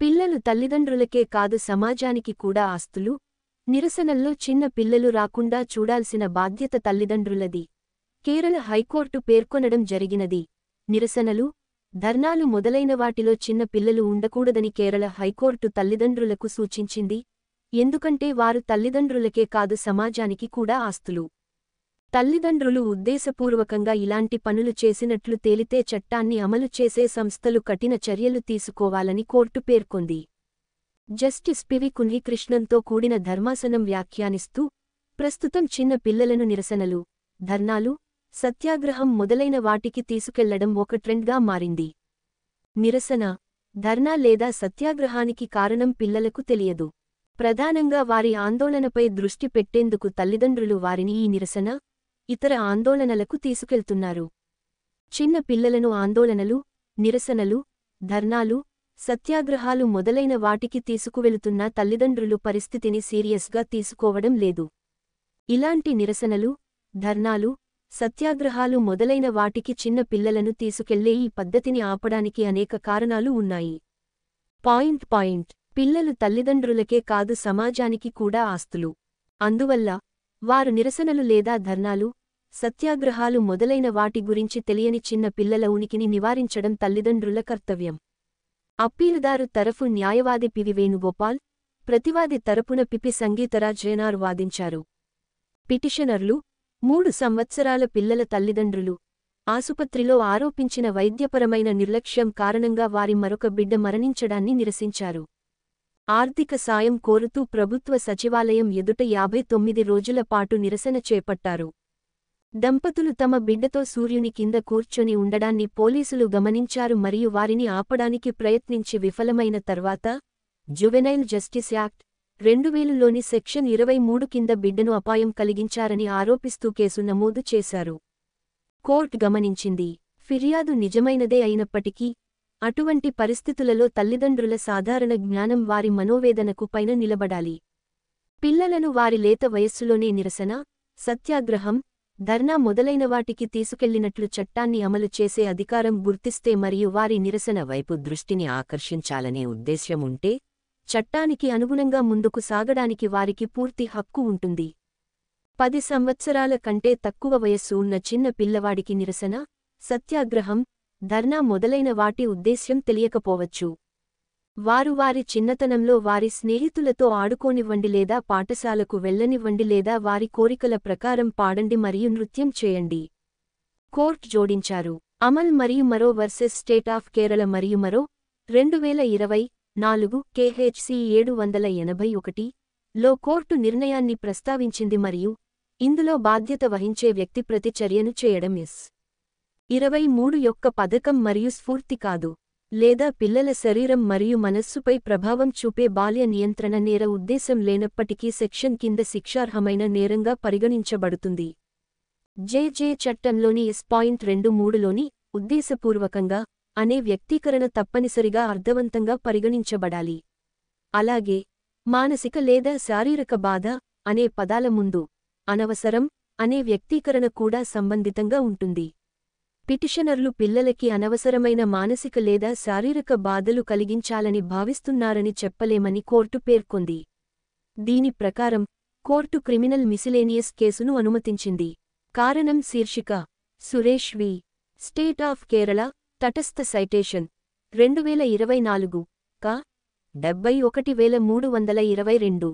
పిల్లలు తల్లిదండ్రులకే కాదు సమాజానికి కూడా ఆస్తులు. నిరసనల్లో చిన్న పిల్లలు రాకుండా చూడాల్సిన బాధ్యత తల్లిదండ్రులది. కేరళ హైకోర్టు పేర్కొనడం జరిగినది. నిరసనలు, ధర్నాలు మొదలైన వాటిలో చిన్న పిల్లలు ఉండకూడదని కేరళ హైకోర్టు తల్లిదండ్రులకు సూచించింది. ఎందుకంటే వారు తల్లిదండ్రులకే కాదు సమాజానికి కూడా ఆస్తులు. తల్లిదండ్రులు ఉద్దేశపూర్వకంగా ఇలాంటి పనులు చేసినట్లు తేలితే చట్టాన్ని అమలు చేసే సంస్థలు కఠిన చర్యలు తీసుకోవాలని కోర్టు పేర్కొంది. జస్టిస్ పివి కున్హికృష్ణన్తో కూడిన ధర్మాసనం వ్యాఖ్యానిస్తూ, ప్రస్తుతం చిన్న పిల్లలను నిరసనలు, ధర్నాలు, సత్యాగ్రహం మొదలైన వాటికి తీసుకెళ్లడం ఒక ట్రెండ్గా మారింది. నిరసన, ధర్నా లేదా సత్యాగ్రహానికి కారణం పిల్లలకు తెలియదు. ప్రధానంగా వారి ఆందోళనపై దృష్టి పెట్టేందుకు తల్లిదండ్రులు వారిని ఈ నిరసన, ఇతర ఆందోళనలకు తీసుకెళ్తున్నారు. చిన్న పిల్లలను ఆందోళనలు, నిరసనలు, ధర్నాలు, సత్యాగ్రహాలు మొదలైన వాటికి తీసుకువెళుతున్న తల్లిదండ్రులు పరిస్థితిని సీరియస్గా తీసుకోవడం లేదు. ఇలాంటి నిరసనలు, ధర్నాలు, సత్యాగ్రహాలు మొదలైన వాటికి చిన్న పిల్లలను తీసుకెళ్లే ఈ పద్ధతిని ఆపడానికి అనేక కారణాలు ఉన్నాయి. పాయింట్ పిల్లలు తల్లిదండ్రులకే కాదు సమాజానికి కూడా ఆస్తులు. అందువల్ల వారు నిరసనలు లేదా ధర్నాలు, సత్యాగ్రహాలు మొదలైన వాటి గురించి తెలియని చిన్న పిల్లల ఉనికిని నివారించడం తల్లిదండ్రుల కర్తవ్యం. అప్పీలుదారు తరఫు న్యాయవాది పివి వేణుగోపాల్, ప్రతివాది తరపున పిపి సంగీతరాజ్ జేనార్ వాదించారు. పిటిషనర్లు, 3 సంవత్సరాల పిల్లల తల్లిదండ్రులు, ఆసుపత్రిలో ఆరోపించిన వైద్యపరమైన నిర్లక్ష్యం కారణంగా వారి మరొక బిడ్డ మరణించడాన్ని నిరసించారు. ఆర్థిక సాయం కోరుతూ ప్రభుత్వ సచివాలయం ఎదుట 59 రోజుల పాటు నిరసన చేపట్టారు. దంపతులు తమ బిడ్డతో సూర్యుని కింద కూర్చొని ఉండడాన్ని పోలీసులు గమనించారు మరియు వారిని ఆపడానికి ప్రయత్నించి విఫలమైన తర్వాత, జువెనైల్ జస్టిస్ యాక్ట్, 2000లోని సెక్షన్ 23 కింద బిడ్డను అపాయం కలిగించారని ఆరోపిస్తూ కేసు నమోదు చేశారు. కోర్టు గమనించింది, ఫిర్యాదు నిజమైనదే అయినప్పటికీ, అటువంటి పరిస్థితులలో తల్లిదండ్రుల సాధారణ జ్ఞానం వారి మనోవేదనకు పైన నిలబడాలి. పిల్లలను వారి లేత వయస్సులోనే నిరసన, సత్యాగ్రహం, ధర్నా మొదలైన వాటికి తీసుకెళ్లినట్లు చట్టాన్ని అమలు చేసే అధికారం గుర్తిస్తే మరియు వారి నిరసన వైపు దృష్టిని ఆకర్షించాలనే ఉద్దేశ్యం ఉంటే, చట్టానికి అనుగుణంగా ముందుకు సాగడానికి వారికి పూర్తి హక్కు ఉంటుంది. 10 సంవత్సరాల కంటే తక్కువ వయస్సు ఉన్న చిన్న పిల్లవాడికి నిరసన, సత్యాగ్రహం, ధర్నా మొదలైన వాటి ఉద్దేశ్యం తెలియకపోవచ్చు. వారు వారి చిన్నతనంలో వారి స్నేహితులతో ఆడుకోనివ్వండి లేదా పాఠశాలకు వెళ్లనివ్వండి లేదా వారి కోరికల ప్రకారం పాడండి మరియు నృత్యం చేయండి. కోర్టు జోడించారు. అమల్ మరియు మరో వర్సెస్ స్టేట్ ఆఫ్ కేరళ మరియు మరో 2024 KHC 781 లో కోర్టు నిర్ణయాన్ని ప్రస్తావించింది మరియు ఇందులో బాధ్యత వహించే వ్యక్తి ప్రతి చర్యను చేయడం ఎస్. 23 యొక్క పథకం మరియు స్ఫూర్తి కాదు, లేదా పిల్లల శరీరం మరియు మనస్సుపై ప్రభావం చూపే బాల్య నియంత్రణ నేర ఉద్దేశం లేనప్పటికీ సెక్షన్ కింద శిక్షార్హమైన నేరంగా పరిగణించబడుతుంది. జేజే చట్టంలోని S.23లోని ఉద్దేశపూర్వకంగా అనే వ్యక్తీకరణ తప్పనిసరిగా అర్థవంతంగా పరిగణించబడాలి. అలాగే మానసిక లేదా శారీరక బాధ అనే పదాల ముందు అనవసరం అనే వ్యక్తీకరణ కూడా సంబంధితంగా ఉంటుంది. పిటిషనర్లు పిల్లలకి అనవసరమైన మానసిక లేదా శారీరక బాధలు కలిగించాలని భావిస్తున్నారని చెప్పలేమని కోర్టు పేర్కొంది. దీని ప్రకారం కోర్టు క్రిమినల్ మిసిలేనియస్ కేసును అనుమతించింది. కారణం శీర్షిక సురేష్ వి. స్టేట్ ఆఫ్ కేరళ, తటస్థ సైటేషన్ 2024 కా 71322